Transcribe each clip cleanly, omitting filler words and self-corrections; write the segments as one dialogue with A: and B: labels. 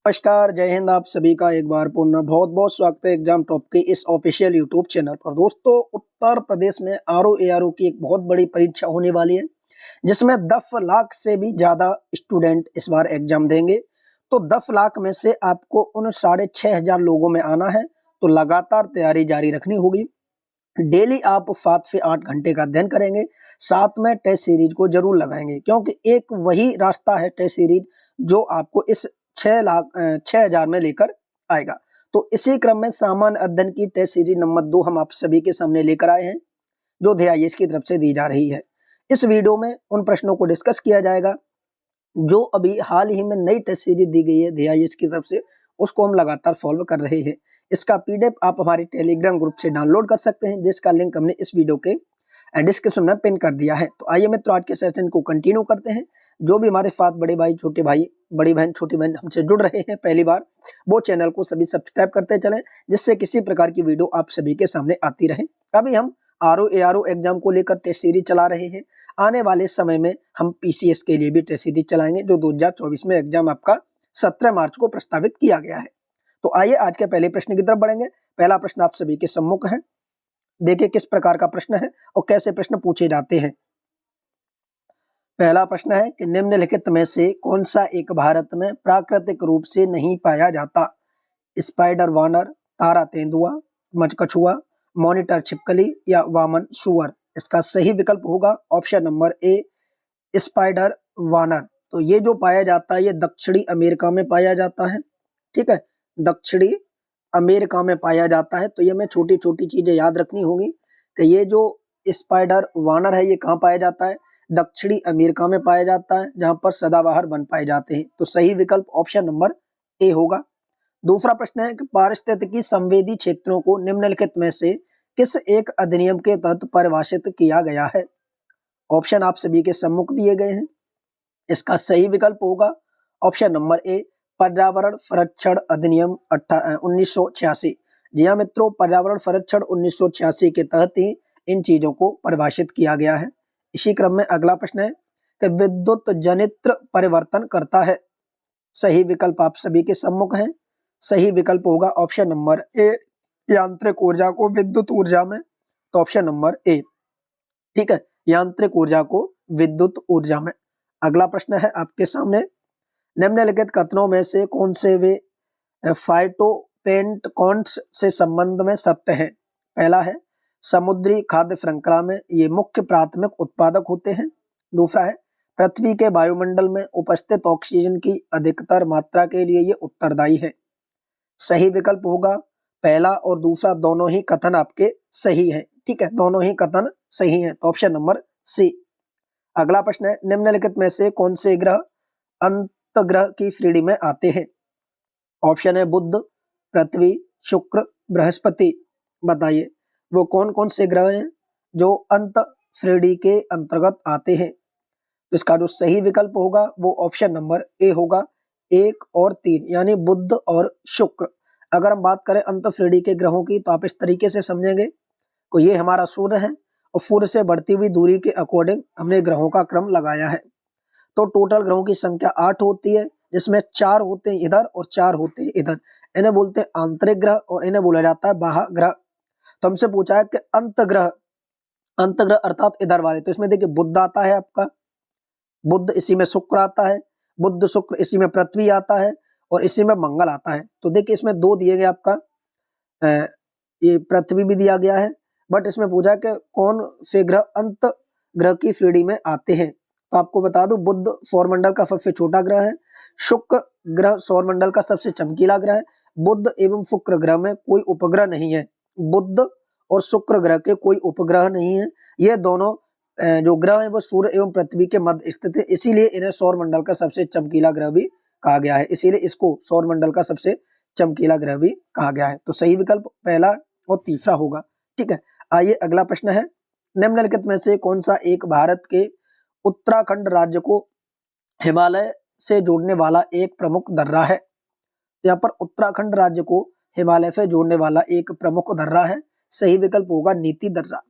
A: नमस्कार, जय हिंद। आप सभी का एक बार पुनः बहुत बहुत स्वागत है एग्जाम टॉप के इस ऑफिशियल यूट्यूब चैनल पर। दोस्तों, उत्तर प्रदेश में आरओ एआरओ की एक बहुत बड़ी परीक्षा होने वाली है, जिसमें 10 लाख से भी ज्यादा स्टूडेंट इस बार एग्जाम देंगे। तो 10 लाख में से आपको उन 6,500 लोगों में आना है, तो लगातार तैयारी जारी रखनी होगी। डेली आप 7 से 8 घंटे का अध्ययन करेंगे, साथ में टेस्ट सीरीज को जरूर लगाएंगे, क्योंकि एक वही रास्ता है टेस्ट सीरीज जो आपको इस 6,000 में लेकर आएगा। तो इसी क्रम में सामान्य अध्ययन की टेस्ट सीरीज नंबर 2 हम आप सभी के सामने लेकर आए हैं, जो DIS की तरफ से दी जा रही है। इस वीडियो में उन प्रश्नों को डिस्कस किया जाएगा जो अभी हाल ही में नई टेस्ट सीरीज दी गई है DIS की तरफ से, उसको हम लगातार सॉल्व कर रहे हैं। इसका PDF आप हमारे टेलीग्राम ग्रुप से डाउनलोड कर सकते हैं, जिसका लिंक हमने इस वीडियो के डिस्क्रिप्शन में पिन कर दिया है। तो आइए मित्रों, आज के सेशन को कंटिन्यू करते हैं। जो भी हमारे साथ बड़े भाई, छोटे भाई, बड़ी बहन, छोटी बहन हमसे जुड़ रहे हैं पहली बार, वो चैनल को सभी सब्सक्राइब करते चलें, जिससे किसी प्रकार की वीडियो आप सभी के सामने आती रहे। अभी हम आरओ एआरओ एग्जाम को लेकर टेस्ट सीरीज चला रहे हैं। आने वाले समय में हम PCS के लिए भी टेस्ट सीरीज चलाएंगे, जो 2024 में एग्जाम आपका 17 मार्च को प्रस्तावित किया गया है। तो आइए आज के पहले प्रश्न की तरफ बढ़ेंगे। पहला प्रश्न आप सभी के सम्मुख है, देखिए किस प्रकार का प्रश्न है और कैसे प्रश्न पूछे जाते हैं। पहला प्रश्न है कि निम्नलिखित में से कौन सा एक भारत में प्राकृतिक रूप से नहीं पाया जाता? स्पाइडर वानर, तारा तेंदुआ, मचकछुआ, मॉनिटर छिपकली या वामन सुअर। इसका सही विकल्प होगा ऑप्शन नंबर ए, स्पाइडर वानर। तो ये जो पाया जाता है, ये दक्षिणी अमेरिका में पाया जाता है। ठीक है, दक्षिणी अमेरिका में पाया जाता है। तो ये मैं छोटी छोटी चीजें याद रखनी होगी कि ये जो स्पाइडर वानर है, ये कहाँ पाया जाता है? दक्षिणी अमेरिका में पाया जाता है, जहां पर सदाबहार वन पाए जाते हैं। तो सही विकल्प ऑप्शन नंबर ए होगा। दूसरा प्रश्न है कि पारिस्थितिकी संवेदी क्षेत्रों को निम्नलिखित में से किस एक अधिनियम के तहत परिभाषित किया गया है? ऑप्शन आप सभी के सम्मुख दिए गए हैं। इसका सही विकल्प होगा ऑप्शन नंबर ए, पर्यावरण संरक्षण अधिनियम 1986। जी हाँ मित्रों, पर्यावरण संरक्षण 1986 के तहत ही इन चीजों को परिभाषित किया गया है। इसी क्रम में अगला प्रश्न है कि विद्युत जनित्र परिवर्तन करता है। सही विकल्प आप सभी के सम्मुख है। सही विकल्प होगा ऑप्शन नंबर ए, यांत्रिक ऊर्जा को विद्युत ऊर्जा में। तो ऑप्शन नंबर ए, ठीक है, यांत्रिक ऊर्जा को विद्युत ऊर्जा में। अगला प्रश्न है आपके सामने, निम्नलिखित कथनों में से कौन से वे फाइटोप्लैंक्टन्स से संबंध में सत्य है? पहला है, समुद्री खाद्य श्रृंखला में ये मुख्य प्राथमिक उत्पादक होते हैं। दूसरा है, पृथ्वी के वायुमंडल में उपस्थित ऑक्सीजन की अधिकतर मात्रा के लिए ये उत्तरदायी है। सही विकल्प होगा पहला और दूसरा, दोनों ही कथन आपके सही है। ठीक है, दोनों ही कथन सही है। तो ऑप्शन नंबर सी। अगला प्रश्न है, निम्नलिखित में से कौन से ग्रह अंतग्रह की श्रेणी में आते हैं? ऑप्शन है बुध, पृथ्वी, शुक्र, बृहस्पति। बताइए वो कौन कौन से ग्रह हैं जो अंत श्रेणी के अंतर्गत आते हैं? तो इसका जो सही विकल्प होगा वो ऑप्शन नंबर ए होगा, 1 और 3, यानी बुध और शुक्र। अगर हम बात करें अंत श्रेणी के ग्रहों की, तो आप इस तरीके से समझेंगे तो ये हमारा सूर्य है, और सूर्य से बढ़ती हुई दूरी के अकॉर्डिंग हमने ग्रहों का क्रम लगाया है। तो टोटल ग्रहों की संख्या 8 होती है, जिसमें 4 होते हैं इधर और 4 होते हैं इधर। इन्हें बोलते हैं आंतरिक ग्रह और इन्हें बोला जाता है बाह्य ग्रह। तो हमसे पूछा है कि अंतग्रह, अंतग्रह अर्थात इधर वाले। तो इसमें देखिए बुध आता है आपका, बुध, इसी में शुक्र आता है, बुध शुक्र, इसी में पृथ्वी आता है, और इसी में मंगल आता है। तो देखिए इसमें 2 दिए गए आपका, ये पृथ्वी भी दिया गया है, बट इसमें पूछा कि कौन से ग्रह अंत ग्रह की श्रेणी में आते हैं। तो आपको बता दूं, बुध सौरमंडल का सबसे छोटा ग्रह है, शुक्र ग्रह सौरमंडल का सबसे चमकीला ग्रह है। बुध एवं शुक्र ग्रह में कोई उपग्रह नहीं है, बुध और शुक्र ग्रह के कोई उपग्रह नहीं है। ये दोनों जो ग्रह है वो सूर्य एवं पृथ्वी के मध्य स्थित है, इसीलिए इन्हें सौरमंडल का सबसे चमकीला ग्रह भी कहा गया है। इसीलिए इसको सौरमंडल का सबसे चमकीला ग्रह भी कहा गया है। तो सही विकल्प पहला और तीसरा होगा। ठीक है, आइए अगला प्रश्न है, निम्नलिखित में से कौन सा एक भारत के उत्तराखंड राज्य को हिमालय से जोड़ने वाला एक प्रमुख दर्रा है? यहाँ पर उत्तराखंड राज्य को हिमालय से जोड़ने वाला एक प्रमुख दर्रा है। सही विकल्प होगा नीति दर्रा।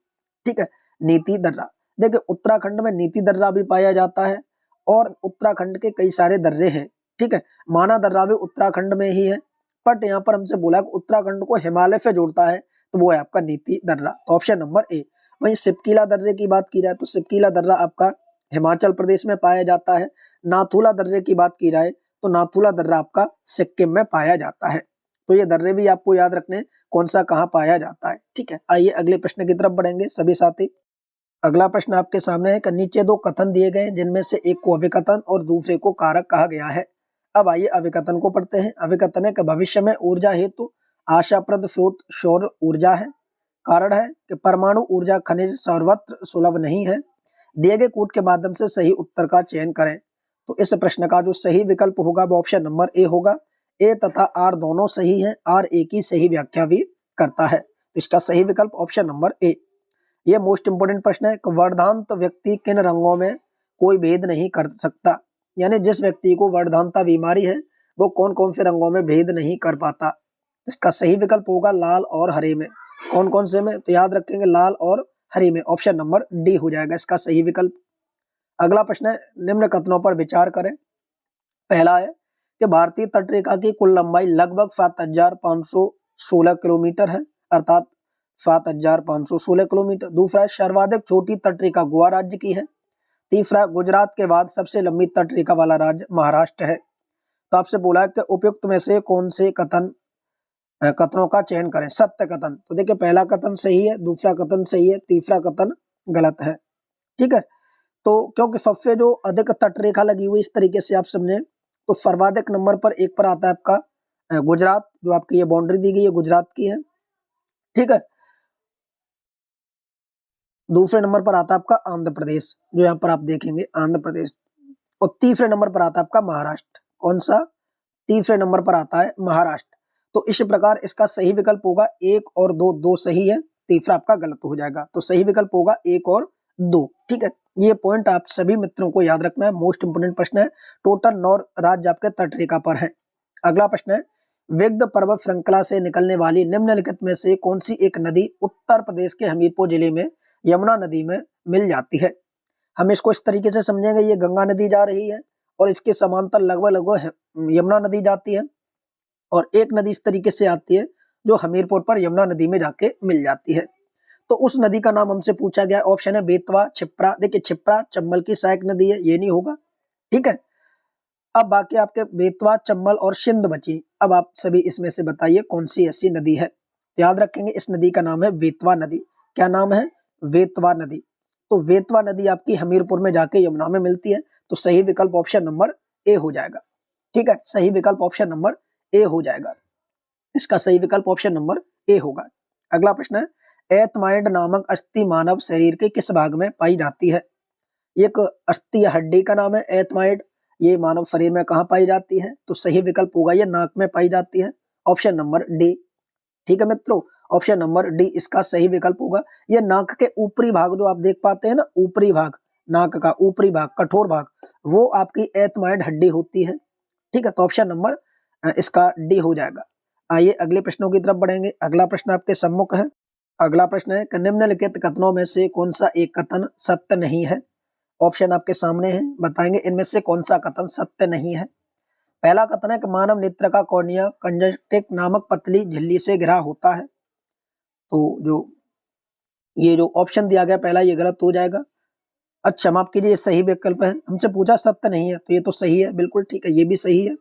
A: ठीक है, नीति दर्रा। देखिए उत्तराखंड में नीति दर्रा भी पाया जाता है, और उत्तराखंड के कई सारे दर्रे हैं। ठीक है, माना दर्रा भी उत्तराखंड में ही है, बट यहाँ पर हमसे बोला कि उत्तराखंड को हिमालय से जोड़ता है, तो वो है आपका नीति दर्रा, तो ऑप्शन नंबर ए। वहीं सिपकीला दर्रे की बात की जाए तो सिपकीला दर्रा आपका हिमाचल प्रदेश में पाया जाता है। नाथुला दर्रे की बात की जाए तो नाथुला दर्रा आपका सिक्किम में पाया जाता है। तो ये दर्रे भी आपको याद रखने कौन सा कहाँ पाया जाता है, ठीक है। आइए अगले प्रश्न की तरफ बढ़ेंगे सभी साथी। अगला प्रश्न आपके सामने है कि नीचे दो कथन दिए गए जिनमें से एक को अभिकथन और दूसरे को कारक कहा गया है। अब आइए अभिकथन को पढ़ते हैं। अभिकथन है कि भविष्य में ऊर्जा हेतु आशाप्रद स्रोत सौर ऊर्जा है। कारण है कि परमाणु ऊर्जा खनिज सर्वत्र सुलभ नहीं है। दिए गए कूट के माध्यम से सही उत्तर का चयन करें। तो इस प्रश्न का जो सही विकल्प होगा वो ऑप्शन नंबर ए होगा। ए तथा आर दोनों सही हैं, आर ए की सही व्याख्या भी करता है, तो इसका सही विकल्प ऑप्शन नंबर ए। ये मोस्ट इंपोर्टेंट प्रश्न है कि वर्धांत व्यक्ति किन रंगों में कोई भेद नहीं कर सकता, यानी जिस व्यक्ति को वर्धांता बीमारी है वो कौन कौन से रंगों में भेद नहीं कर पाता। इसका सही विकल्प होगा लाल और हरे में। कौन कौन से में, तो याद रखेंगे लाल और हरे में, ऑप्शन नंबर डी हो जाएगा इसका सही विकल्प। अगला प्रश्न है निम्न कथनों पर विचार करें। पहला है कि भारतीय तटरेखा की कुल लंबाई लगभग 7516 किलोमीटर है, अर्थात 7516 किलोमीटर। दूसरा है सर्वाधिक छोटी तटरेखा गोवा राज्य की है। तीसरा गुजरात के बाद सबसे लंबी तटरेखा वाला राज्य महाराष्ट्र है। तो आपसे बोला है कि उपयुक्त में से कौन से कथनों का चयन करें। सत्य कथन, तो देखिए पहला कथन सही है, दूसरा कथन सही है, तीसरा कथन गलत है, ठीक है। तो क्योंकि सबसे जो अधिक तटरेखा लगी हुई इस तरीके से आप समझे तो सर्वाधिक नंबर पर एक पर आता है आपका गुजरात, जो आपकी ये बाउंड्री दी गई है गुजरात की है, ठीक है। दूसरे नंबर पर आता है आपका आंध्र प्रदेश, जो यहाँ पर आप देखेंगे आंध्र प्रदेश, और तीसरे नंबर पर आता है आपका महाराष्ट्र। कौन सा? तीसरे नंबर पर आता है महाराष्ट्र। तो इस प्रकार इसका सही विकल्प होगा एक और दो, दो सही है, तीसरा आपका गलत हो जाएगा। तो सही विकल्प होगा एक और दो, ठीक है। ये पॉइंट आप सभी मित्रों को याद रखना है, मोस्ट इंपोर्टेंट प्रश्न है। टोटल 9 राज्य आपके तटरेखा पर है। अगला प्रश्न है विविध पर्वत श्रृंखला से निकलने वाली निम्नलिखित में से कौन सी एक नदी उत्तर प्रदेश के हमीरपुर जिले में यमुना नदी में मिल जाती है। हम इसको इस तरीके से समझेंगे, ये गंगा नदी जा रही है और इसके समांतर लगभग लगभग यमुना नदी जाती है, और एक नदी इस तरीके से आती है जो हमीरपुर पर यमुना नदी में जाके मिल जाती है। तो उस नदी का नाम हमसे पूछा गया, ऑप्शन है बेतवा, छिप्रा। देखिए छिप्रा चंबल की सहायक नदी है, ये नहीं होगा, ठीक है। अब बाकी आपके बेतवा, चंबल और सिंध बची। अब आप सभी इसमें से बताइए कौन सी ऐसी नदी है। याद रखेंगे इस नदी का नाम है बेतवा नदी। क्या नाम है? बेतवा नदी। तो बेतवा नदी आपकी हमीरपुर में जाके यमुना में मिलती है, तो सही विकल्प ऑप्शन नंबर ए हो जाएगा, ठीक है। सही विकल्प ऑप्शन नंबर ए हो जाएगा, इसका सही विकल्प ऑप्शन नंबर ए होगा। अगला प्रश्न है एथमाइड नामक अस्थि मानव शरीर के किस भाग में पाई जाती है। एक अस्थि या हड्डी का नाम है एथमाइड, ये मानव शरीर में कहाँ पाई जाती है, तो सही विकल्प होगा ये नाक में पाई जाती है, ऑप्शन नंबर डी, ठीक है मित्रों। ऑप्शन नंबर डी इसका सही विकल्प होगा। ये नाक के ऊपरी भाग जो आप देख पाते हैं ना, ऊपरी भाग, नाक का ऊपरी भाग, कठोर भाग, वो आपकी एथमाइड हड्डी होती है, ठीक है। तो ऑप्शन नंबर इसका डी हो जाएगा। आइए अगले प्रश्नों की तरफ बढ़ेंगे। अगला प्रश्न आपके सम्मुख है। अगला प्रश्न है कि निम्नलिखित कथनों में से कौन सा एक कथन सत्य नहीं है। ऑप्शन आपके सामने है, बताएंगे इनमें से कौन सा कथन सत्य नहीं है। पहला कथन है कि मानव नेत्र का कॉर्निया कंजक्टिव नामक पतली झिल्ली से घिरा होता है। तो ये जो ऑप्शन दिया गया पहला, ये गलत हो जाएगा। अच्छा माफ कीजिए, ये सही विकल्प है। हमसे पूछा सत्य नहीं है, तो ये तो सही है, बिल्कुल ठीक है, ये भी सही है।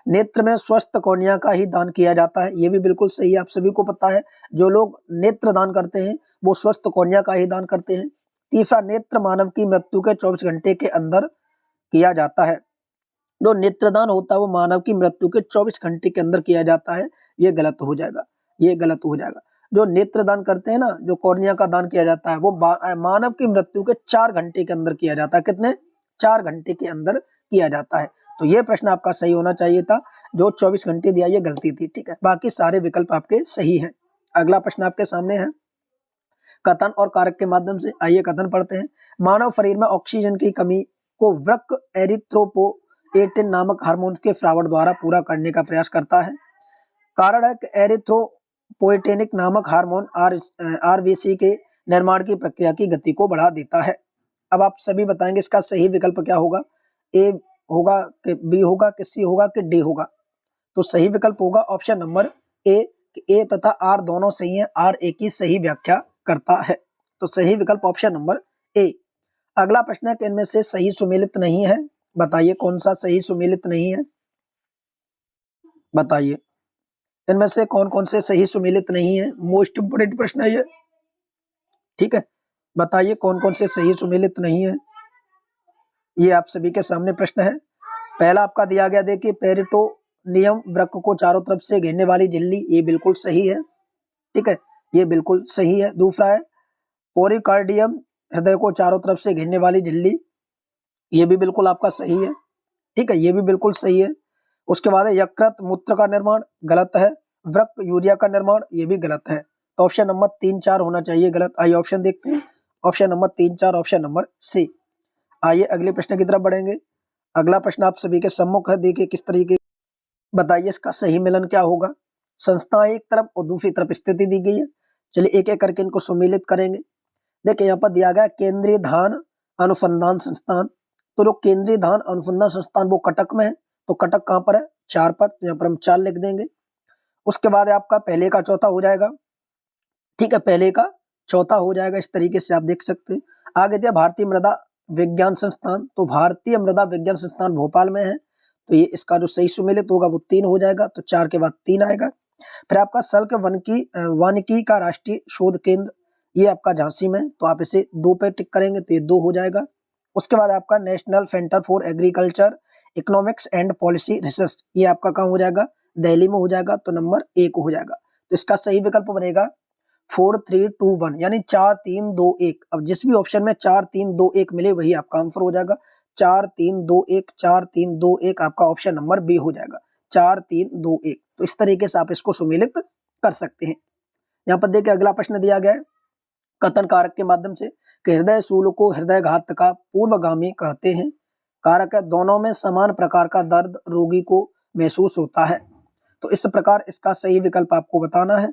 A: नेत्र में स्वस्थ कॉर्निया का ही दान किया जाता है, ये भी बिल्कुल सही है, आप सभी को पता है। जो लोग नेत्र दान करते हैं वो स्वस्थ कॉर्निया का ही दान करते हैं। तीसरा, नेत्र मानव की मृत्यु के 24 घंटे के अंदर किया जाता है। जो नेत्रदान होता है वो मानव की मृत्यु के 24 घंटे के अंदर किया जाता है, ये गलत हो जाएगा, ये गलत हो जाएगा। जो नेत्रदान करते हैं ना, जो कॉर्निया का दान किया जाता है, वो मानव की मृत्यु के 4 घंटे के अंदर किया जाता है। कितने? 4 घंटे के अंदर किया जाता है। तो ये प्रश्न आपका सही होना चाहिए था, जो 24 घंटे दिया ये गलती थी, ठीक है। बाकी सारे विकल्प आपके सही हैं। अगला प्रश्न आपके सामने है कथन और कारक के माध्यम से। आइए कथन पढ़ते हैं। मानव शरीर में ऑक्सीजन की कमी को वृक्क एरिथ्रोपोएटिन नामक हार्मोन के स्राव द्वारा पूरा करने का प्रयास करता है। कारण है कि एरिथ्रोपोएटिनिक नामक हार्मोन आरबीसी के निर्माण की प्रक्रिया की गति को बढ़ा देता है। अब आप सभी बताएंगे इसका सही विकल्प क्या होगा। ए होगा कि बी होगा कि सी होगा कि डी होगा? तो सही विकल्प होगा ऑप्शन नंबर ए, कि ए तथा आर दोनों सही है, आर ए की सही व्याख्या करता है। तो सही विकल्प ऑप्शन नंबर ए। अगला प्रश्न है कि इनमें से सही सुमेलित नहीं है, बताइए कौन सा सही सुमेलित नहीं है, बताइए इनमें से कौन कौन से सही सुमेलित नहीं है। मोस्ट इंपोर्टेंट प्रश्न है ये, ठीक है, बताइए कौन कौन से सही सुमेलित नहीं है। ये आप सभी के सामने प्रश्न है। पहला आपका दिया गया, देखिए पेरिटोनियम वृक्क को चारों तरफ से घेरने वाली झिल्ली, ये बिल्कुल सही है, ठीक है, ये बिल्कुल सही है। दूसरा है पोरिकार्डियम, हृदय को चारों तरफ से घेरने वाली झिल्ली, ये भी बिल्कुल आपका सही है, ठीक है, ये भी बिल्कुल सही है। उसके बाद है यकृत मूत्र का निर्माण, गलत है। वृक्क यूरिया का निर्माण, ये भी गलत है। तो ऑप्शन नंबर 3, 4 होना चाहिए गलत। आइए ऑप्शन देखते हैं, option number 3, 4, option number C. आइए अगले प्रश्न की तरफ बढ़ेंगे। अगला प्रश्न आप सभी के सम्मुख है, देखिए किस तरीके, बताइए इसका सही मिलन क्या होगा। संस्था एक तरफ और दूसरी तरफ स्थिति दी गई है। चलिए एक एक करके इनको सुमेलित करेंगे। देखिए यहाँ पर दिया गया केंद्रीय धान अनुसंधान संस्थान, तो जो केंद्रीय धान अनुसंधान संस्थान वो कटक में है, तो कटक कहाँ पर है, 4 पर, तो यहाँ पर हम 4 लिख देंगे। उसके बाद आपका पहले का चौथा हो जाएगा, ठीक है, पहले का चौथा हो जाएगा, इस तरीके से आप देख सकते हैं। आगे दिया भारतीय मृदा विज्ञान संस्थान, तो भारतीय मृदा विज्ञान संस्थान भोपाल में है, तो ये इसका जो सही सुमेलित होगा वो 3 हो जाएगा, तो 4 के बाद 3 आएगा। फिर आपका सल्क वानिकी का राष्ट्रीय शोध केंद्र, ये आपका झांसी में, तो आप इसे 2 पे टिक करेंगे तो ये 2 हो जाएगा। उसके बाद आपका national centre for agriculture economics and policy research, ये आपका कहाँ हो जाएगा, दिल्ली में हो जाएगा, तो नंबर 1 हो जाएगा। तो इसका सही विकल्प बनेगा 4 3 2 1, यानी 4 3 2 1। अब जिस भी ऑप्शन में 4 3 2 1 मिले वही आपका आंसर हो जाएगा। 4 3 2 1, 4 3 2 1 आपका ऑप्शन नंबर बी हो जाएगा, 4 3 2 1। तो इस तरीके से आप इसको सुमेलित कर सकते हैं। यहाँ पर देखिए अगला प्रश्न दिया गया है कथन कारक के माध्यम से कि हृदय शूल को हृदयघात का पूर्वगामी कहते हैं। कारक है दोनों में समान प्रकार का दर्द रोगी को महसूस होता है। तो इस प्रकार इसका सही विकल्प आपको बताना है,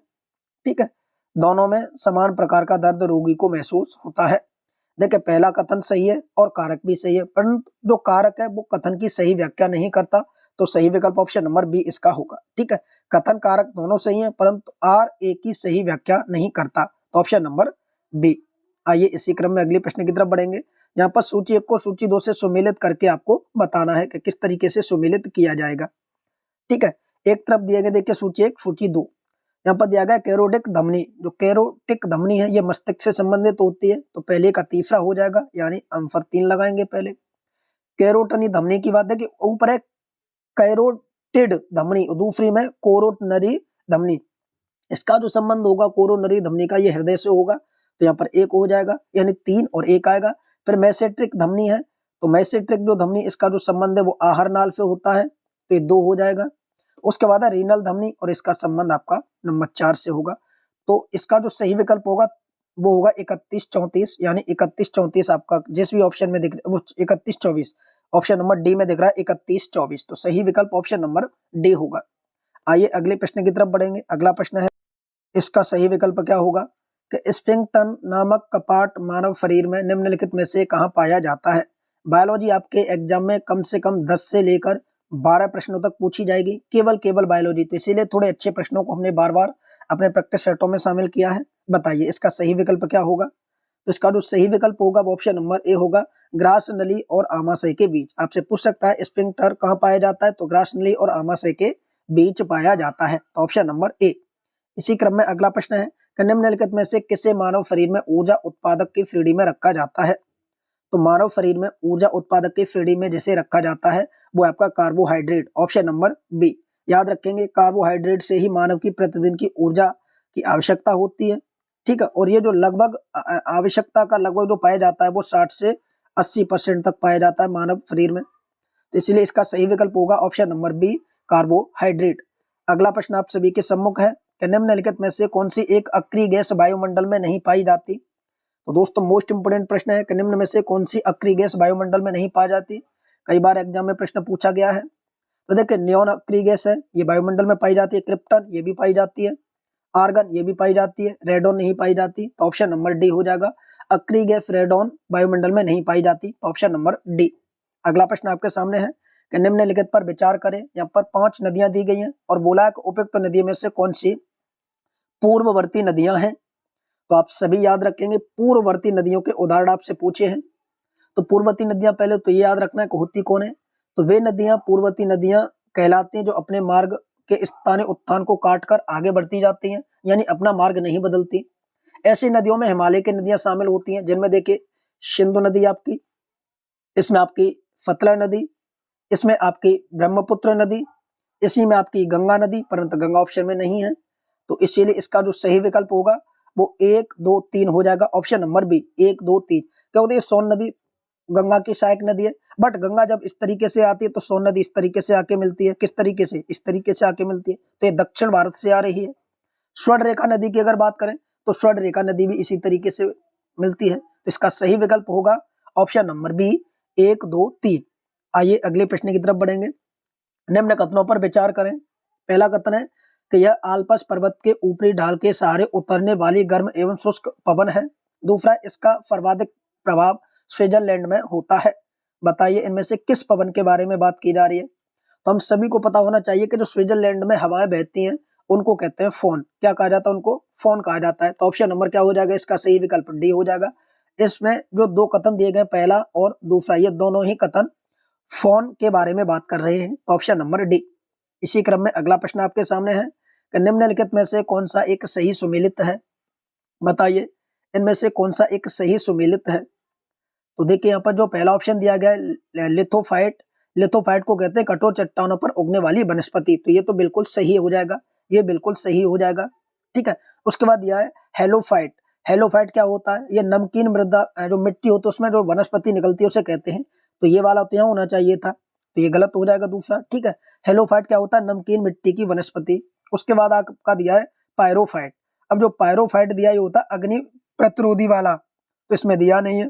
A: ठीक है, दोनों में समान प्रकार का दर्द रोगी को महसूस होता है। देखिए पहला कथन सही है और कारक भी सही है, परंतु जो कारक है वो कथन की सही व्याख्या नहीं करता, तो सही विकल्प ऑप्शन नंबर बी इसका होगा, ठीक है। कथन कारक दोनों सही है परंतु आर ए की सही व्याख्या नहीं करता, तो ऑप्शन नंबर बी। आइए इसी क्रम में अगले प्रश्न की तरफ बढ़ेंगे। यहाँ पर सूची 1 को सूची 2 से सुमेलित करके आपको बताना है कि किस तरीके से सुमेलित किया जाएगा, ठीक है। एक तरफ दिए गए देखिए सूची 1 सूची 2, यहाँ पर दिया गया कैरोटिक धमनी, जो कैरोटिक धमनी है ये मस्तिष्क से संबंधित होती है, तो पहले का तीसरा हो जाएगा, यानी आंसर 3 लगाएंगे पहले। कैरोटनी धमनी की बात है कि ऊपर है कैरोटिड धमनी, दूसरी में कोरोटनरी धमनी, इसका जो संबंध होगा कोरोनरी धमनी का ये हृदय से होगा, तो यहाँ पर 1 हो जाएगा, यानी 3 और 1 आएगा। फिर मैसेट्रिक धमनी है, तो मैसेट्रिक जो धमनी इसका जो संबंध है वो आहार नाल से होता है, तो ये 2 हो जाएगा। उसके बाद है रीनल धमनी और इसका संबंध आपका नंबर 4 से होगा, तो इसका जो सही विकल्प होगा वो होगा 31 34, यानी 31 34 आपका जिस भी ऑप्शन में दिख रहा है वो 31 24, ऑप्शन नंबर डी में दिख रहा है 31 24, तो सही विकल्प ऑप्शन नंबर डी होगा। आइए अगले प्रश्न की तरफ बढ़ेंगे। अगला प्रश्न है इसका सही विकल्प क्या होगा कि स्फिंक्टन नामक कपाट मानव शरीर में निम्नलिखित में से कहाँ पाया जाता है। बायोलॉजी आपके एग्जाम में कम से कम 10 से लेकर 12 प्रश्नों तक पूछी जाएगी, केवल बायोलॉजी, तो इसीलिए थोड़े अच्छे प्रश्नों को हमने बार बार अपने प्रैक्टिस सेटों में शामिल किया है। बताइए इसका सही विकल्प क्या होगा। तो इसका जो सही विकल्प होगा वो ऑप्शन नंबर ए होगा, ग्रास नली और आमाशय के बीच। आपसे पूछ सकता है स्फिंक्टर कहाँ पाया जाता है, तो ग्रास नली और आमाशय के बीच पाया जाता है, तो ऑप्शन नंबर ए। इसी क्रम में अगला प्रश्न है कि निम्नलिखित में से किसे मानव शरीर में ऊर्जा उत्पादक की श्रेणी में रखा जाता है। तो मानव शरीर में ऊर्जा उत्पादक की श्रेणी में जिसे रखा जाता है वो आपका कार्बोहाइड्रेट, ऑप्शन नंबर बी। याद रखेंगे कार्बोहाइड्रेट से ही मानव की प्रतिदिन की ऊर्जा की आवश्यकता होती है, ठीक है, और ये जो लगभग आवश्यकता का लगभग जो पाया जाता है वो 60 से 80% तक पाया जाता है मानव शरीर में, तो इसलिए इसका सही विकल्प होगा ऑप्शन नंबर बी, कार्बोहाइड्रेट। अगला प्रश्न आप सभी के सम्मुख है कि निम्नलिखित में से कौन सी एक अक्रिय गैस वायुमंडल में नहीं पाई जाती। तो दोस्तों मोस्ट इंपोर्टेंट प्रश्न है कि निम्न में से कौन सी अक्रिय गैस वायुमंडल में नहीं पाई जाती। कई बार एग्जाम में प्रश्न पूछा गया है। तो देखिए नियोन अक्रिय गैस है, ये वायुमंडल में पाई जाती है, क्रिप्टन ये भी पाई जाती है, आर्गन ये भी पाई जाती है, रेडोन नहीं पाई जाती, तो ऑप्शन नंबर डी हो जाएगा, अक्रिय गैस रेडोन वायुमंडल में नहीं पाई जाती, तो ऑप्शन नंबर डी। अगला प्रश्न आपके सामने है कि निम्नलिखित पर विचार करें। यहाँ पर 5 नदियां दी गई हैं और बोला है कि उपयुक्त नदियों में से कौन सी पूर्ववर्ती नदियां हैं। तो आप सभी याद रखेंगे, पूर्ववर्ती नदियों के उदाहरण आपसे पूछे हैं। तो पूर्ववर्ती नदियां पहले तो ये याद रखना है कि होती कौन है। तो वे नदियां पूर्ववर्ती नदियां कहलाती हैं जो अपने मार्ग के स्थानीय उत्थान को काटकर आगे बढ़ती जाती हैं, यानी अपना मार्ग नहीं बदलती। ऐसी नदियों में हिमालय की नदियां शामिल होती हैं, जिनमें देखिए सिंधु नदी आपकी, इसमें आपकी सतलज नदी, इसमें आपकी ब्रह्मपुत्र नदी, इसी में आपकी गंगा नदी, परंतु गंगा ऑप्शन में नहीं है। तो इसीलिए इसका जो सही विकल्प होगा वो 1, 2, 3 हो जाएगा, ऑप्शन नंबर बी 1, 2, 3। क्या होती है, सोन नदी गंगा की सहायक नदी है, बट गंगा जब इस तरीके से आती है तो सोन नदी इस तरीके से आके मिलती है। किस तरीके से, इस तरीके से आके मिलती है। तो ये दक्षिण भारत से आ रही है। स्वर्ण रेखा नदी की अगर बात करें तो स्वर्ण रेखा नदी भी इसी तरीके से मिलती है। तो इसका सही विकल्प होगा ऑप्शन नंबर बी 1, 2, 3। आइए अगले प्रश्न की तरफ बढ़ेंगे। निम्न कथनों पर विचार करें। पहला कथन है कि यह आल्प्स पर्वत के ऊपरी ढाल के सहारे उतरने वाली गर्म एवं शुष्क पवन है। दूसरा, इसका सर्वाधिक प्रभाव स्विट्जरलैंड में होता है। बताइए इनमें से किस पवन के बारे में बात की जा रही है। तो हम सभी को पता होना चाहिए कि जो स्विट्जरलैंड में हवाएं बहती हैं उनको कहते हैं फोन। क्या कहा जाता है उनको? फोन कहा जाता है। तो ऑप्शन नंबर क्या हो जाएगा, इसका सही विकल्प डी हो जाएगा। इसमें जो 2 कथन दिए गए, पहला और दूसरा, ये दोनों ही कथन फोन के बारे में बात कर रहे हैं। तो ऑप्शन नंबर डी। इसी क्रम में अगला प्रश्न आपके सामने है कि निम्नलिखित में से कौन सा एक सही सुमेलित है। बताइए इनमें से कौन सा एक सही सुमेलित है। तो देखिए यहाँ पर जो पहला ऑप्शन दिया गया है लिथोफाइट, लिथोफाइट को कहते हैं कठोर चट्टानों पर उगने वाली वनस्पति। तो ये तो बिल्कुल सही हो जाएगा, ये बिल्कुल सही हो जाएगा। ठीक है, उसके बाद दिया है हेलोफाइट। हेलोफाइट क्या होता है? ये नमकीन मृदा जो मिट्टी होती है उसमें जो वनस्पति निकलती है उसे कहते हैं। तो ये वाला तो यहाँ होना चाहिए था, तो ये गलत हो जाएगा दूसरा। ठीक है, हेलोफाइट क्या होता है? नमकीन मिट्टी की वनस्पति। उसके बाद आपका दिया है पायरोफाइट। अब जो पायरोफाइट दिया ये होता है अग्नि प्रतिरोधी वाला, तो इसमें दिया नहीं है।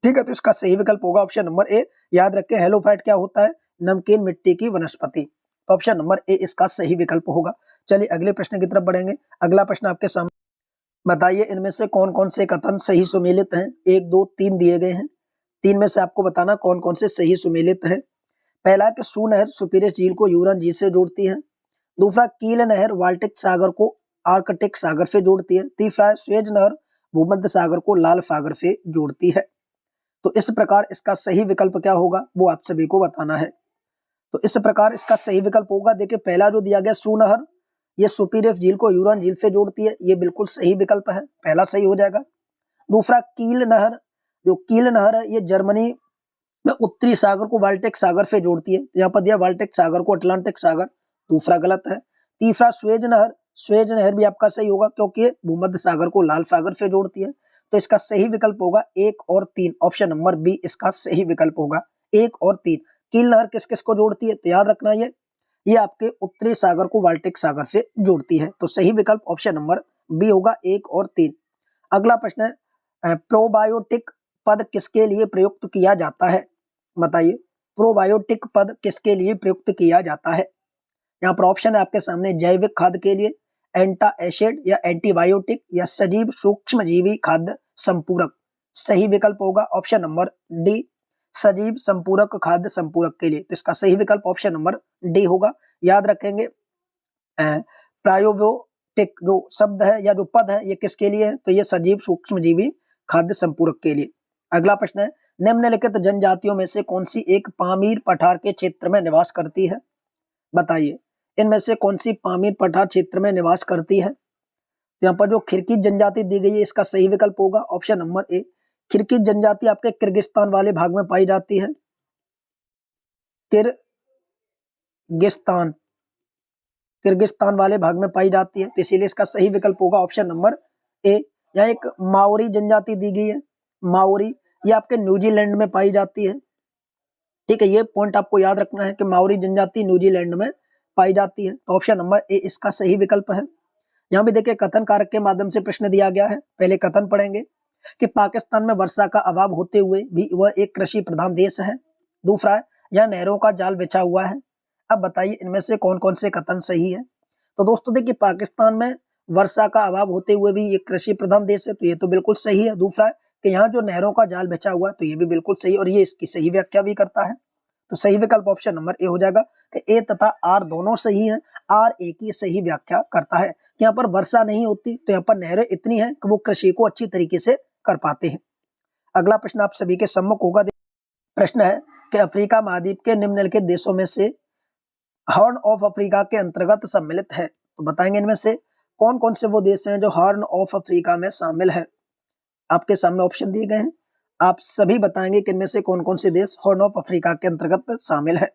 A: ठीक है, तो इसका सही विकल्प होगा ऑप्शन नंबर ए। याद रखें हेलोफाइट क्या होता है? नमकीन मिट्टी की वनस्पति। तो ऑप्शन नंबर ए इसका सही विकल्प होगा। चलिए अगले प्रश्न की तरफ बढ़ेंगे। अगला प्रश्न आपके सामने, बताइए इनमें से कौन कौन से कथन सही सुमेलित हैं। 1, 2, 3 दिए गए हैं, 3 में से आपको बताना कौन कौन से सही सुमेलित हैं। पहला कि सू नहर सुपीरियर झील को यूरन झील से जोड़ती है। दूसरा, कील नहर बाल्टिक सागर को आर्कटिक सागर से जोड़ती है। तीसरा, स्वेज नहर भूमध्य सागर को लाल सागर से जोड़ती है। तो इस प्रकार इसका सही विकल्प क्या होगा वो आप सभी को बताना है। तो इस प्रकार इसका सही विकल्प होगा, देखिए पहला जो दिया गया सू नहर, ये सुपीरियर झील को यूरन झील से जोड़ती है, ये बिल्कुल सही विकल्प है, पहला सही हो जाएगा। दूसरा, कील नहर, जो कील नहर है ये जर्मनी में उत्तरी सागर को बाल्टिक सागर से जोड़ती है। यहाँ पर दिया बाल्टिक सागर को अटलांटिक सागर, दूसरा गलत है। तीसरा, स्वेज नहर, स्वेज नहर भी आपका सही होगा क्योंकि भूमध्य सागर को लाल सागर से जोड़ती है। तो इसका सही विकल्प होगा 1 और 3, ऑप्शन नंबर बी इसका सही विकल्प होगा 1 और 3। कील नहर किस किस को जोड़ती है? तो याद रखना ये आपके उत्तरी सागर को बाल्टिक सागर से जोड़ती है। तो सही विकल्प ऑप्शन नंबर बी होगा 1 और 3। अगला प्रश्न है प्रोबायोटिक पद किसके लिए प्रयुक्त किया जाता है। बताइए प्रोबायोटिक पद किसके लिए प्रयुक्त किया जाता है। यहाँ पर ऑप्शन है आपके सामने, जैविक खाद्य के लिए, एंटा एसिड या एंटीबायोटिक, या सजीव सूक्ष्मजीवी खाद्य संपूरक। सही विकल्प होगा ऑप्शन नंबर डी, सजीव संपूरक खाद्य संपूरक के लिए। तो इसका सही विकल्प ऑप्शन नंबर डी होगा। याद रखेंगे प्रायोबियोटिक जो शब्द है या जो पद है ये किसके लिए है? तो ये सजीव सूक्ष्मजीवी खाद्य संपूरक के लिए। अगला प्रश्न है निम्नलिखित जनजातियों में से कौन सी एक पामीर पठार के क्षेत्र में निवास करती है। बताइए इनमें से कौन सी पामीर पठार क्षेत्र में निवास करती है। यहाँ पर जो खिरकी जनजाति दी गई है इसका सही विकल्प होगा ऑप्शन नंबर ए। खिरकी जनजाति आपके किर्गिस्तान वाले भाग में पाई जाती है, किर्गिस्तान किर्गिस्तान वाले भाग में पाई जाती है, तो इसीलिए इसका सही विकल्प होगा ऑप्शन नंबर ए। यहाँ एक माओरी जनजाति दी गई है, माओरी, ये आपके न्यूजीलैंड में पाई जाती है। ठीक है, ये पॉइंट आपको याद रखना है कि माओरी जनजाति न्यूजीलैंड में पाई जाती है। तो ऑप्शन नंबर ए इसका सही विकल्प है। यहाँ भी देखिए कथन कारक के माध्यम से प्रश्न दिया गया है। पहले कथन पढ़ेंगे कि पाकिस्तान में वर्षा का अभाव होते हुए भी वह एक कृषि प्रधान देश है। दूसरा है यह नहरों का जाल बिछा हुआ है। अब बताइए इनमें से कौन कौन से कथन सही है। तो दोस्तों देखिए पाकिस्तान में वर्षा का अभाव होते हुए भी एक कृषि प्रधान देश है, तो ये तो बिल्कुल सही है। दूसरा है कि यहाँ जो नहरों का जाल बिछा हुआ है, तो ये भी बिल्कुल सही और ये इसकी सही व्याख्या भी करता है। तो सही विकल्प ऑप्शन नंबर ए हो जाएगा कि ए तथा आर दोनों सही हैं। आर ए की सही व्याख्या करता है। यहाँ पर वर्षा नहीं होती तो यहाँ पर नहरें इतनी हैं कि वो कृषि को अच्छी तरीके से कर पाते हैं। अगला प्रश्न आप सभी के सम्मुख होगा। प्रश्न है कि अफ्रीका महाद्वीप के निम्नलिखित देशों में से हॉर्न ऑफ अफ्रीका के अंतर्गत सम्मिलित है। तो बताएंगे इनमें से कौन कौन से वो देश हैं जो हॉर्न ऑफ अफ्रीका में शामिल है। आपके सामने ऑप्शन दिए गए हैं, आप सभी बताएंगे कि इनमें से कौन कौन से देश हॉर्न ऑफ अफ्रीका के अंतर्गत शामिल है।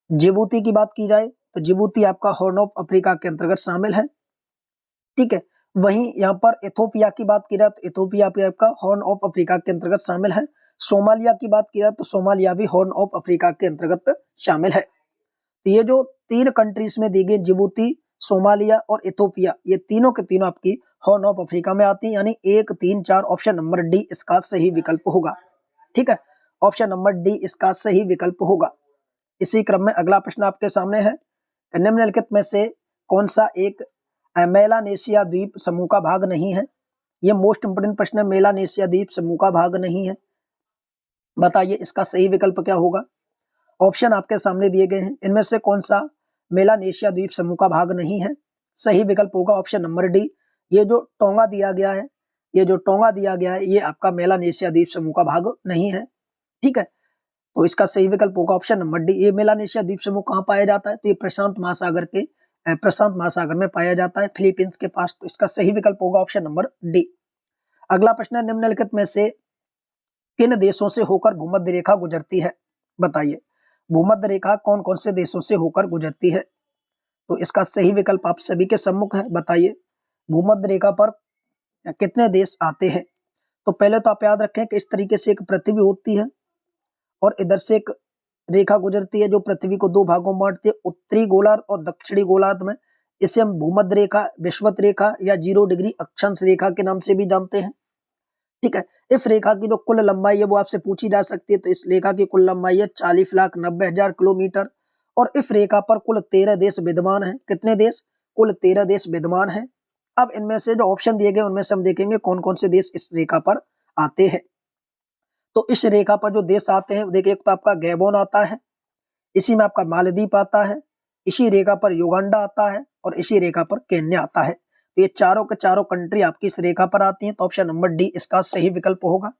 A: जिबूती की बात की जाए तो जिबूती आपका हॉर्न ऑफ अफ्रीका के अंतर्गत शामिल है, ठीक है। वहीं यहाँ पर इथोपिया की बात की जाए तो इथोपिया भी आपका हॉर्न ऑफ अफ्रीका के अंतर्गत शामिल है। सोमालिया की बात की जाए तो सोमालिया भी हॉर्न ऑफ अफ्रीका के अंतर्गत शामिल है। तो ये जो 3 कंट्रीज में दी गई जिबूती, सोमालिया और इथोपिया, ये तीनों के तीनों आपकी हॉर्न ऑफ अफ्रीका में आती है, यानी 1, 3, 4 ऑप्शन नंबर डी इसका सही विकल्प होगा, ठीक है। ऑप्शन नंबर डी इसका सही विकल्प होगा। इसी क्रम में अगला प्रश्न आपके सामने है, निम्नलिखित में से कौन सा एक मेलानेशिया द्वीप समूह का भाग नहीं है। ये मोस्ट इंपोर्टेंट प्रश्न है, मेलानेशिया द्वीप समूह का भाग नहीं है, बताइए इसका सही विकल्प क्या होगा। ऑप्शन आपके सामने दिए गए हैं, इनमें से कौन सा मेलानेशिया द्वीप समूह का भाग नहीं है। सही विकल्प होगा ऑप्शन नंबर डी। ये जो टोंगा दिया गया है, ये जो टोंगा दिया गया है, ये आपका मेलानेशिया द्वीप समूह का भाग नहीं है, ठीक है। तो इसका सही विकल्प होगा ऑप्शन नंबर डी। ये मेलानेशिया द्वीप समूह कहाँ पाया जाता है, तो ये प्रशांत महासागर में पाया जाता है, फिलीपींस के पास। तो इसका सही विकल्प होगा ऑप्शन नंबर डी। अगला प्रश्न है, निम्नलिखित में से किन देशों से होकर भूमध्य रेखा गुजरती है, बताइए भूमध्य रेखा कौन कौन से देशों से होकर गुजरती है। तो इसका सही विकल्प आप सभी के सम्मुख है, बताइए भूमध्य रेखा पर कितने देश आते हैं। तो पहले तो आप याद रखें कि इस तरीके से एक पृथ्वी होती है और इधर से एक रेखा गुजरती है जो पृथ्वी को 2 भागों में बांटती है, उत्तरी गोलार्ध और दक्षिणी गोलार्ध में। इसे हम भूमध्य रेखा, विषुवत रेखा या 0 डिग्री अक्षांश रेखा के नाम से भी जानते हैं, ठीक है। इस रेखा की जो कुल लंबाई है वो आपसे पूछी जा सकती है। तो इस रेखा की कुल लंबाई है 40,90,000 किलोमीटर और इस रेखा पर कुल 13 देश विद्यमान हैं। कितने देश, कुल 13 देश विद्यमान हैं। अब इनमें से जो ऑप्शन दिए गए उनमें से हम देखेंगे कौन कौन से देश इस रेखा पर आते हैं। तो इस रेखा पर जो देश आते हैं देखिए, एक तो आपका गैबोन आता है, इसी में आपका मालदीप आता है, इसी रेखा पर युगांडा आता है और इसी रेखा पर केन्या आता है। तो ये चारों के चारों कंट्री आपकी इस रेखा पर आती हैं। तो ऑप्शन नंबर डी इसका सही विकल्प होगा।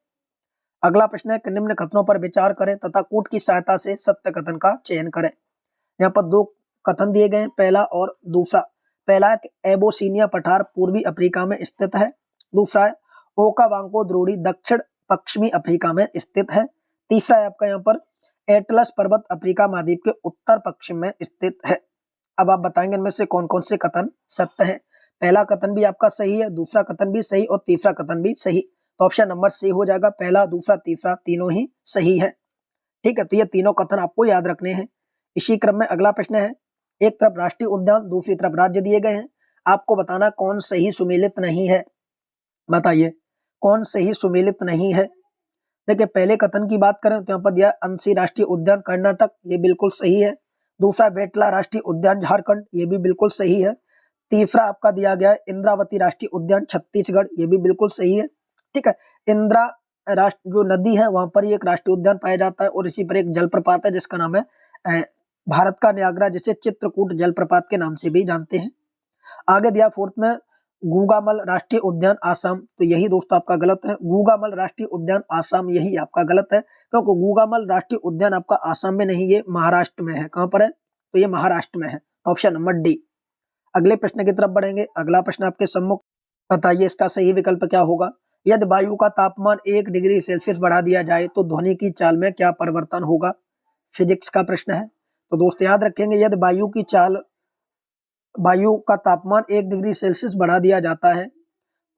A: अगला प्रश्न है कि निम्न कथनों पर विचार करें तथा कूट की सहायता से सत्य कथन का चयन करें। यहाँ पर 2 कथन दिए गए हैं, पहला और दूसरा। पहला है कि एबोसीनिया पठार पूर्वी अफ्रीका में स्थित है। दूसरा है ओकावांगो द्रोणी दक्षिण पश्चिमी अफ्रीका में स्थित है। तीसरा है आपका यहाँ पर एटलस पर्वत अफ्रीका महाद्वीप के उत्तर पश्चिम में स्थित है। अब आप बताएंगे इनमें से कौन कौन से कथन सत्य है। पहला कथन भी आपका सही है, दूसरा कथन भी सही और तीसरा कथन भी सही। तो ऑप्शन नंबर सी हो जाएगा, पहला, दूसरा, तीसरा तीनों ही सही है, ठीक है। तो ये तीनों कथन आपको याद रखने हैं। इसी क्रम में अगला प्रश्न है, एक तरफ राष्ट्रीय उद्यान दूसरी तरफ राज्य दिए गए हैं, आपको बताना कौन सही सुमेलित नहीं है, बताइए कौन सही सुमेलित नहीं है। देखिए पहले कथन की बात करें तो यहाँ पर दिया अंशी राष्ट्रीय उद्यान कर्नाटक, ये बिल्कुल सही है। दूसरा बेटला राष्ट्रीय उद्यान झारखंड, ये भी बिल्कुल सही है। तीसरा आपका दिया गया है इंद्रावती राष्ट्रीय उद्यान छत्तीसगढ़, ये भी बिल्कुल सही है, ठीक है। इंदिरा राष्ट्र जो नदी है वहां पर एक राष्ट्रीय उद्यान पाया जाता है और इसी पर एक जलप्रपात है जिसका नाम है भारत का न्यागरा, जिसे चित्रकूट जलप्रपात के नाम से भी जानते हैं। आगे दिया फोर्थ में गूगामल राष्ट्रीय उद्यान आसाम, तो यही दोस्तों आपका गलत है। गूगामल राष्ट्रीय उद्यान आसाम यही आपका गलत है, क्योंकि गूगामल राष्ट्रीय उद्यान आपका आसाम में नहीं, ये महाराष्ट्र में है। कहां पर है, तो ये महाराष्ट्र में है। तो ऑप्शन नंबर डी। अगले प्रश्न की तरफ बढ़ेंगे। अगला प्रश्न आपके सम्मुख, बताइए इसका सही विकल्प क्या होगा। यदि वायु का तापमान 1 डिग्री सेल्सियस बढ़ा दिया जाए तो ध्वनि की चाल में क्या परिवर्तन होगा, फिजिक्स का प्रश्न है। तो दोस्त याद रखेंगे, यदि वायु का तापमान 1 डिग्री सेल्सियस बढ़ा दिया जाता है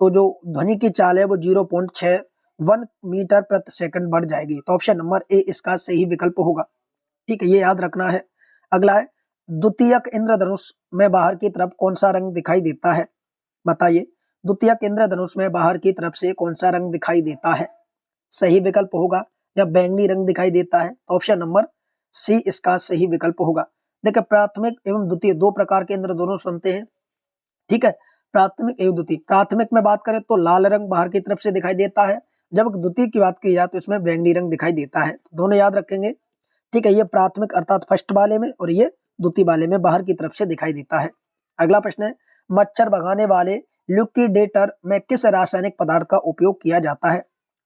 A: तो जो ध्वनि की चाल है वो 0.61 मीटर प्रति सेकंड बढ़ जाएगी। तो ऑप्शन नंबर ए इसका सही विकल्प होगा, ठीक है, ये याद रखना है। अगला है द्वितीयक इंद्रधनुष में बाहर की तरफ कौन सा रंग दिखाई देता है, बताइए द्वितीयक इंद्रधनुष में बाहर की तरफ से कौन सा रंग दिखाई देता है। सही विकल्प होगा या बैंगनी रंग दिखाई देता है। तो ऑप्शन नंबर सी इसका सही विकल्प होगा। देखिए प्राथमिक एवं द्वितीय 2 प्रकार के इंद्रधनुष बनते हैं, ठीक है, प्राथमिक एवं द्वितीय। प्राथमिक में बात करें तो लाल रंग बाहर की तरफ से दिखाई देता है, जब द्वितीय की बात की जाए तो इसमें बैंगनी रंग दिखाई देता है। दोनों याद रखेंगे, ठीक है, ये प्राथमिक अर्थात फर्स्ट वाले में और ये द्वितीय वाले में बाहर की तरफ से दिखाई देता है। अगला प्रश्न है, मच्छर भगाने वाले लिक्विडेटर में किस रासायनिक पदार्थ का उपयोग किया जाता है?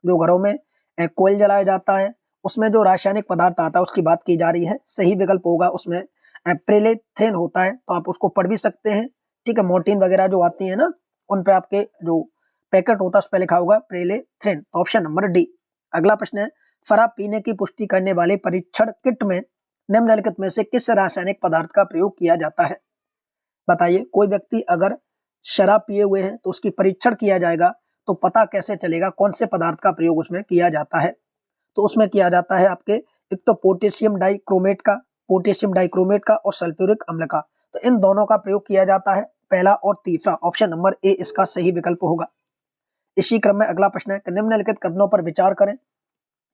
A: जो घरों में कोयल जलाया जाता है उसमें जो रासायनिक पदार्थ आता है उसकी बात की जा रही है। सही विकल्प होगा उसमें प्रेलेथेन होता है, तो आप उसको पढ़ भी सकते हैं। ठीक है, मोर्टीन वगैरह जो आती है ना उन पे आपके जो पैकेट होता है उस पर लिखा होगा प्रेलेथेन, तो ऑप्शन नंबर डी। अगला प्रश्न है, शराब पीने की पुष्टि करने वाले परीक्षण किट में निम्नलिखित में से किस रासायनिक पदार्थ का प्रयोग किया जाता है? बताइए, कोई व्यक्ति अगर शराब पिए हुए हैं तो उसकी परीक्षण किया जाएगा, तो पता कैसे चलेगा कौन से पदार्थ का प्रयोग उसमें किया जाता है? तो उसमें किया जाता है आपके एक तो पोटेशियम डाइक्रोमेट का और सल्फ्यूरिक अम्ल का, तो इन दोनों का प्रयोग किया जाता है, पहला और तीसरा। ऑप्शन नंबर ए इसका सही विकल्प होगा। इसी क्रम में अगला प्रश्न है, निम्नलिखित कथनों पर विचार करें।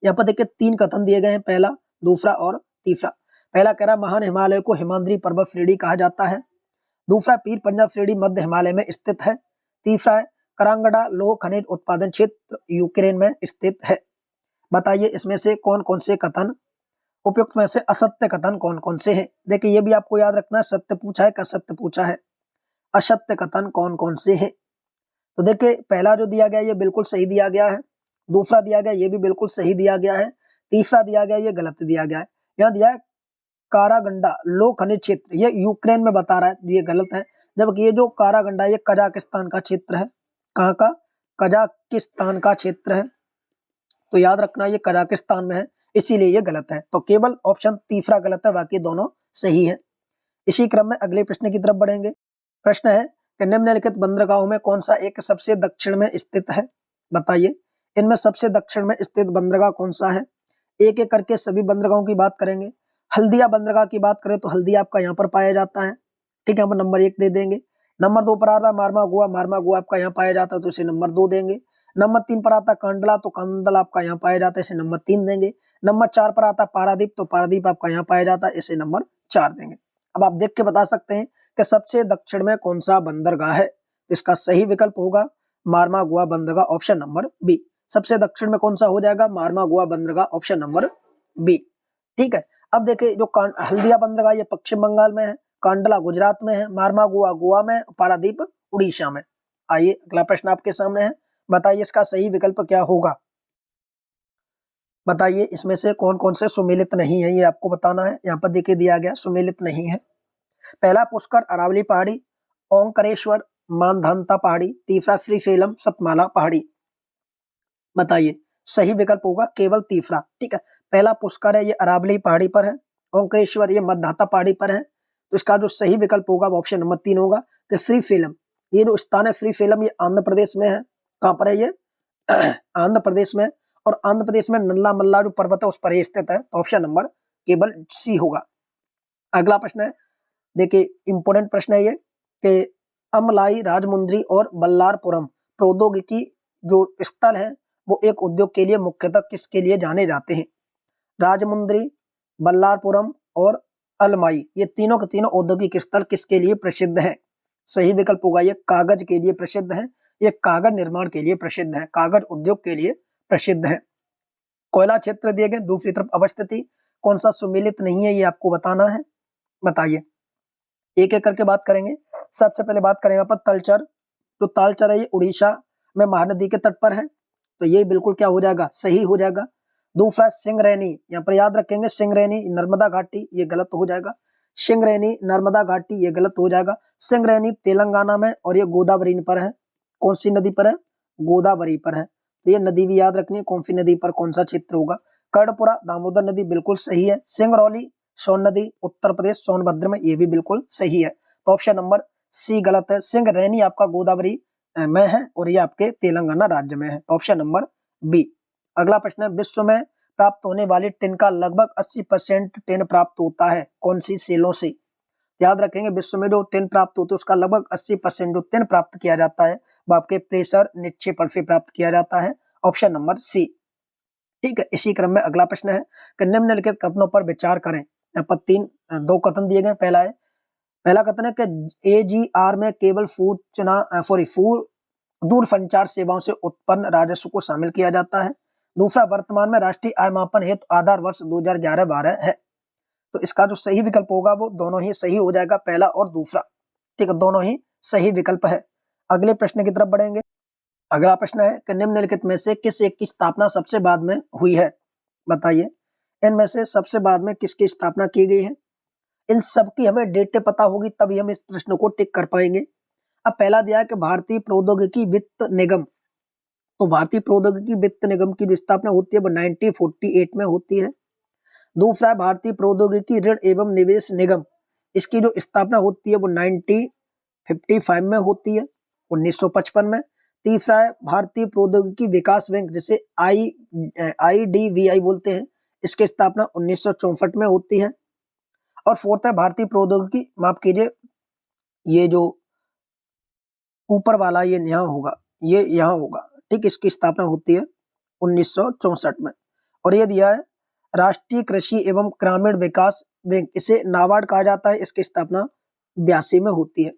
A: यहाँ पर देखिए 3 कथन दिए गए हैं, पहला, दूसरा और तीसरा। पहला कह रहा महान हिमालय को हिमाद्री पर्वत श्रेणी कहा जाता है। दूसरा, पीर पंजाब श्रेणी मध्य हिमालय में स्थित है। तीसरा है, करांगड़ा लोह खनिज उत्पादन क्षेत्र यूक्रेन में स्थित है। बताइए इसमें से कौन कौन से कथन उपयुक्त में से असत्य कथन कौन कौन से हैं? देखिए ये भी आपको याद रखना है, सत्य पूछा है कि असत्य पूछा है, असत्य कथन कौन कौन से हैं? तो देखिए पहला जो दिया गया ये बिल्कुल सही दिया गया है, दूसरा दिया गया ये भी बिल्कुल सही दिया गया है, तीसरा दिया गया ये गलत दिया गया है। यहाँ दिया है कारागंडा लो खनिज क्षेत्र, ये यूक्रेन में बता रहा है, ये गलत है। जबकि ये जो कारागंडा ये कजाकिस्तान का क्षेत्र है। कहाँ का? कजाकिस्तान का क्षेत्र है, तो याद रखना ये कजाकिस्तान में है, इसीलिए ये गलत है। तो केवल ऑप्शन तीसरा गलत है, बाकी दोनों सही है। इसी क्रम में अगले प्रश्न की तरफ बढ़ेंगे। प्रश्न है कि निम्नलिखित बंदरगाहों में कौन सा एक सबसे दक्षिण में स्थित है? बताइए इनमें सबसे दक्षिण में स्थित बंदरगाह कौन सा है? एक एक करके सभी बंदरगाहों की बात करेंगे। हल्दिया बंदरगाह की बात करें तो हल्दिया आपका यहाँ पर पाया जाता है। ठीक है, हम नंबर 1 दे देंगे। नंबर 2 पर आता है मारमा गोवा आपका यहाँ पाया जाता है, तो इसे नंबर 2 देंगे। नंबर 3 पर आता है कांडला, तो कांडला आपका यहाँ पाया जाता है, इसे नंबर 3 देंगे। नंबर 4 पर आता है पारादीप, तो पारादीप आपका यहाँ पाया जाता है, इसे नंबर 4 देंगे। अब आप देख के बता सकते हैं कि सबसे दक्षिण में कौन सा बंदरगाह है। इसका सही विकल्प होगा मारमा गोवा बंदरगाह, ऑप्शन नंबर बी। सबसे दक्षिण में कौन सा हो जाएगा? मारमा गोवा बंदरगाह, ऑप्शन नंबर बी। ठीक है, अब देखिए जो हल्दिया बंदरगाह ये पश्चिम बंगाल में है, कांडला गुजरात में है, मारमा गोवा गोवा में, पारादीप उड़ीसा में। आइए अगला प्रश्न आपके सामने है, बताइए इसका सही विकल्प क्या होगा? बताइए इसमें से कौन कौन से सुमेलित नहीं है, ये आपको बताना है। यहाँ पर देखिए दिया गया सुमेलित नहीं है। पहला पुष्कर अरावली पहाड़ी, ओंकारेश्वर मानधानता पहाड़ी, तीसरा श्रीशैलम सतमाला पहाड़ी। बताइए सही विकल्प होगा केवल तीसरा। ठीक है, पहला पुष्कर है ये अरावली पहाड़ी पर है, ओंकारेश्वर ये मध्याता पहाड़ी पर है, तो इसका जो सही विकल्प होगा वो ऑप्शन नंबर 3 होगा कि श्रीशैलम। ये जो स्थान है श्रीशैलम ये आंध्र प्रदेश में है। कहाँ पर है ये? आंध्र प्रदेश में, और आंध्र प्रदेश में नल्ला मल्ला जो पर्वत है उस पर स्थित है, तो ऑप्शन नंबर केवल सी होगा। अगला प्रश्न है, देखिए इंपोर्टेंट प्रश्न है ये कि अमलाई राजमुंद्री और बल्लारपुरम प्रौद्योगिकी जो स्थल है वो एक उद्योग के लिए मुख्यतः किसके लिए जाने जाते हैं? राजमुंद्री, बल्लारपुरम और अलमाई, ये तीनों के तीनों औद्योगिक स्थल किसके लिए प्रसिद्ध है? सही विकल्प होगा ये कागज के लिए प्रसिद्ध है, ये कागज निर्माण के लिए प्रसिद्ध है, कागज उद्योग के लिए प्रसिद्ध है। कोयला क्षेत्र दिए गए, दूसरी तरफ अवस्थिति, कौन सा सुमेलित नहीं है ये आपको बताना है। बताइए एक एक करके बात करेंगे। सबसे पहले बात करेंगे यहाँ पर तलचर, तो तालचर है ये उड़ीसा में महानदी के तट पर है, तो ये बिल्कुल क्या हो जाएगा? सही हो जाएगा। दूसरा सिंगरैनी, यहाँ पर याद रखेंगे सिंगरैनी नर्मदा घाटी, ये गलत हो जाएगा। सिंगरैनी नर्मदा घाटी ये गलत हो जाएगा। सिंगरैनी तेलंगाना में और ये गोदावरी पर है। कौन सी नदी पर है? गोदावरी पर है, तो ये नदी भी याद रखनी है कौन सी नदी पर कौन सा क्षेत्र होगा। कर्णपुरा दामोदर नदी बिल्कुल सही है। सिंगरौली सोन नदी उत्तर प्रदेश सोनभद्र में, ये भी बिल्कुल सही है, तो ऑप्शन नंबर सी गलत है। सिंगरैनी आपका गोदावरी में है और ये आपके तेलंगाना राज्य में है, तो ऑप्शन नंबर बी। अगला प्रश्न है, विश्व में प्राप्त होने वाली टिन का लगभग 80% टिन प्राप्त होता है कौन सी सेलों से? याद रखेंगे विश्व में जो टिन प्राप्त होती है उसका लगभग 80% जो टिन प्राप्त किया जाता है वो आपके प्रेशर निक्षेपण से प्राप्त किया जाता है, ऑप्शन नंबर सी। ठीक है, इसी क्रम में अगला प्रश्न है कि निम्नलिखित कथनों पर विचार करें। यहाँ पर दो कथन दिए गए। पहला कथन है कि एजीआर में केवल दूरसंचार सेवाओं से उत्पन्न राजस्व को शामिल किया जाता है। दूसरा, वर्तमान में राष्ट्रीय आय मापन हेतु आधार वर्ष 2011-12 है। तो इसका जो सही विकल्प होगा वो दोनों ही सही हो जाएगा, पहला और दूसरा। ठीक है, दोनों ही सही विकल्प है। अगले प्रश्न की तरफ बढ़ेंगे। अगला प्रश्न है कि निम्नलिखित में से किस एक की स्थापना सबसे बाद में हुई है? बताइए, इनमें से सबसे बाद में किसकी स्थापना की गई है? इन सब की हमें डेटें पता होगी तभी हम इस प्रश्न को टिक कर पाएंगे। अब पहला दिया है कि भारतीय प्रौद्योगिकी वित्त निगम, तो भारतीय प्रौद्योगिकी वित्त निगम की जो स्थापना होती है वो 1948 में होती है। दूसरा है भारतीय प्रौद्योगिकी ऋण एवं निवेश निगम, इसकी जो स्थापना होती है वो 1955 में होती है, 1955 में। तीसरा है भारतीय प्रौद्योगिकी विकास बैंक, जिसे IDVI बोलते हैं, इसकी स्थापना 1964 में होती है। और फोर्थ है भारतीय प्रौद्योगिकी, माफ कीजिए, ये जो ऊपर वाला ये यहाँ होगा, ये यहाँ होगा, ठीक, इसकी स्थापना होती है 1964 में। और ये दिया है राष्ट्रीय कृषि एवं ग्रामीण विकास बैंक, इसे नाबार्ड कहा जाता है, इसकी स्थापना 82 में होती है।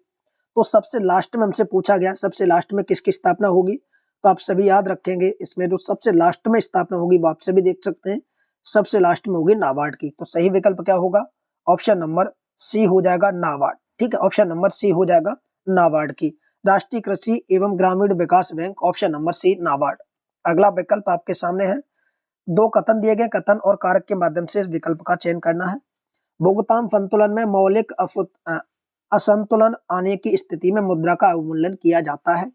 A: तो सबसे लास्ट में हमसे पूछा गया सबसे लास्ट में किसकी स्थापना होगी, तो आप सभी याद रखेंगे इसमें जो सबसे लास्ट में स्थापना होगी वो आप सभी देख सकते हैं, सबसे लास्ट में होगी नाबार्ड की। तो सही विकल्प क्या होगा? ऑप्शन नंबर सी हो जाएगा, नाबार्ड। ठीक है, ऑप्शन नंबर सी हो जाएगा नाबार्ड की, राष्ट्रीय कृषि एवं ग्रामीण विकास bank, option number C NABARD. अगला विकल्प आपके सामने है, दो कथन दिए गए, कथन और कारक के माध्यम से इस विकल्प का चयन करना है। भुगतान संतुलन में मौलिक असंतुलन आने की स्थिति में मुद्रा का अवमूल्यन किया जाता है,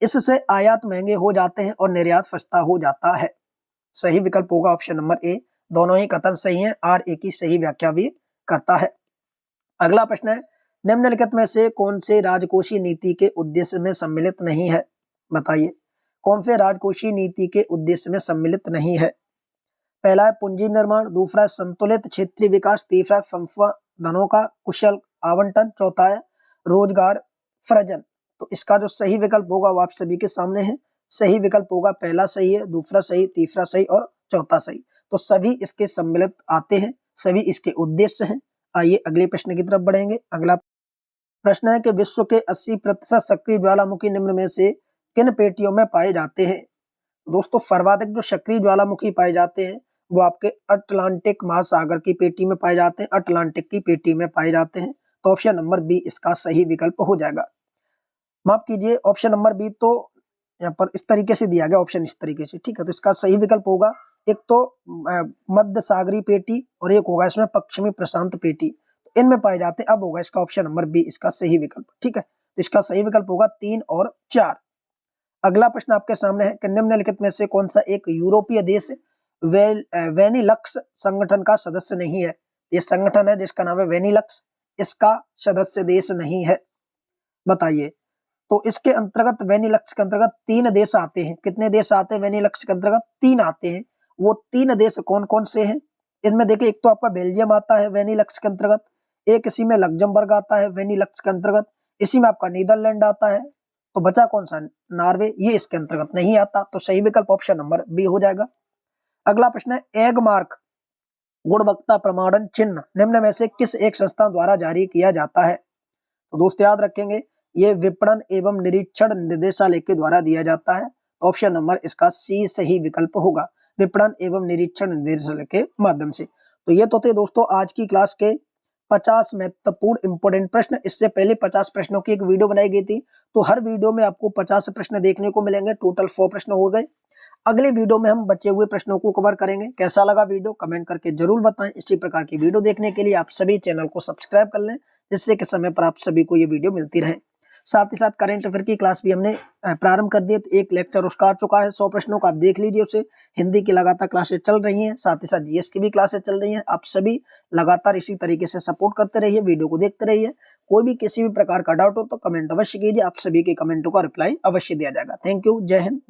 A: इससे आयात महंगे हो जाते हैं और निर्यात सस्ता हो जाता है। सही विकल्प होगा ऑप्शन नंबर ए, दोनों ही कथन सही हैं, RA की सही व्याख्या भी करता है। अगला प्रश्न है, निम्नलिखित में से कौन से राजकोषीय नीति के उद्देश्य में सम्मिलित नहीं है? बताइए, कौन से राजकोषीय नीति के उद्देश्य में सम्मिलित नहीं है? पहला है पूंजी निर्माण, दूसरा है संतुलित क्षेत्रीय विकास, तीसरा है संसाधनों का कुशल आवंटन, चौथा है रोजगार सृजन। तो इसका जो सही विकल्प होगा वो आप सभी के सामने है। सही विकल्प होगा पहला सही है, दूसरा सही, तीसरा सही और चौथा सही। तो सभी इसके सम्मिलित आते हैं, सभी इसके उद्देश्य हैं। आइए अगले प्रश्न की तरफ बढ़ेंगे। अगला प्रश्न है कि विश्व के 80% सक्रिय ज्वालामुखी निम्न में से किन पेटियों में पाए जाते हैं? दोस्तों, सर्वाधिक जो सक्रिय ज्वालामुखी पाए जाते हैं वो आपके अटलांटिक महासागर की पेटी में पाए जाते हैं, अटलांटिक की पेटी में पाए जाते हैं। तो ऑप्शन नंबर बी इसका सही विकल्प हो जाएगा। माफ कीजिए, ऑप्शन नंबर बी तो यहाँ पर इस तरीके से दिया गया, ऑप्शन इस तरीके से, ठीक है। तो इसका सही विकल्प होगा एक तो मध्य सागरी पेटी और एक होगा इसमें पश्चिमी प्रशांत पेटी, तो इनमें पाए जाते हैं। अब होगा इसका ऑप्शन नंबर बी इसका सही विकल्प, ठीक है। तो इसका सही विकल्प होगा 3 और 4। अगला प्रश्न आपके सामने है कि निम्नलिखित में से कौन सा एक यूरोपीय देश वेनिलक्स संगठन का सदस्य नहीं है? ये संगठन है जिसका नाम है वेनिलक्स, इसका सदस्य देश नहीं है। बताइए, तो इसके अंतर्गत वेनिलक्स के अंतर्गत 3 देश आते हैं। कितने देश आते हैं वेनिलक्स के अंतर्गत? 3 आते हैं। वो 3 देश कौन कौन से हैं? इनमें देखिए, एक तो आपका बेल्जियम आता है वेनिलक्स के अंतर्गत, एक इसी में लग्जमबर्ग आता है वेनिलक्स के अंतर्गत, इसी में आपका नीदरलैंड आता है, तो बचा कौन सा? नॉर्वे, ये इसके अंतर्गत नहीं आता। तो सही विकल्प ऑप्शन नंबर बी हो जाएगा। अगला प्रश्न है, एग मार्क गुणवत्ता प्रमाणन चिन्ह निम्न में से किस एक संस्था द्वारा जारी किया जाता है? तो दोस्त याद रखेंगे, ये विपणन एवं निरीक्षण निदेशालय के द्वारा दिया जाता है। ऑप्शन नंबर इसका सी सही विकल्प होगा, विपणन एवं निरीक्षण निदेशालय के माध्यम से। तो ये तो थे दोस्तों आज की क्लास के 50 महत्वपूर्ण इंपोर्टेंट प्रश्न। इससे पहले 50 प्रश्नों की एक वीडियो बनाई गई थी, तो हर वीडियो में आपको 50 प्रश्न देखने को मिलेंगे। टोटल 100 प्रश्न हो गए। अगले वीडियो में हम बचे हुए प्रश्नों को कवर करेंगे। कैसा लगा वीडियो कमेंट करके जरूर बताएं। इसी प्रकार की वीडियो देखने के लिए आप सभी चैनल को सब्सक्राइब कर लें, जिससे कि समय पर आप सभी को ये वीडियो मिलती रहे। साथ ही साथ करंट अफेयर की क्लास भी हमने प्रारंभ कर दी है, तो एक लेक्चर उसका आ चुका है 100 प्रश्नों का, आप देख लीजिए उसे। हिंदी की लगातार क्लासेस चल रही हैं, साथ ही साथ जीएस की भी क्लासेस चल रही हैं। आप सभी लगातार इसी तरीके से सपोर्ट करते रहिए, वीडियो को देखते रहिए। कोई भी किसी भी प्रकार का डाउट हो तो कमेंट अवश्य कीजिए, आप सभी के कमेंटों का रिप्लाई अवश्य दिया जाएगा। थैंक यू, जय हिंद।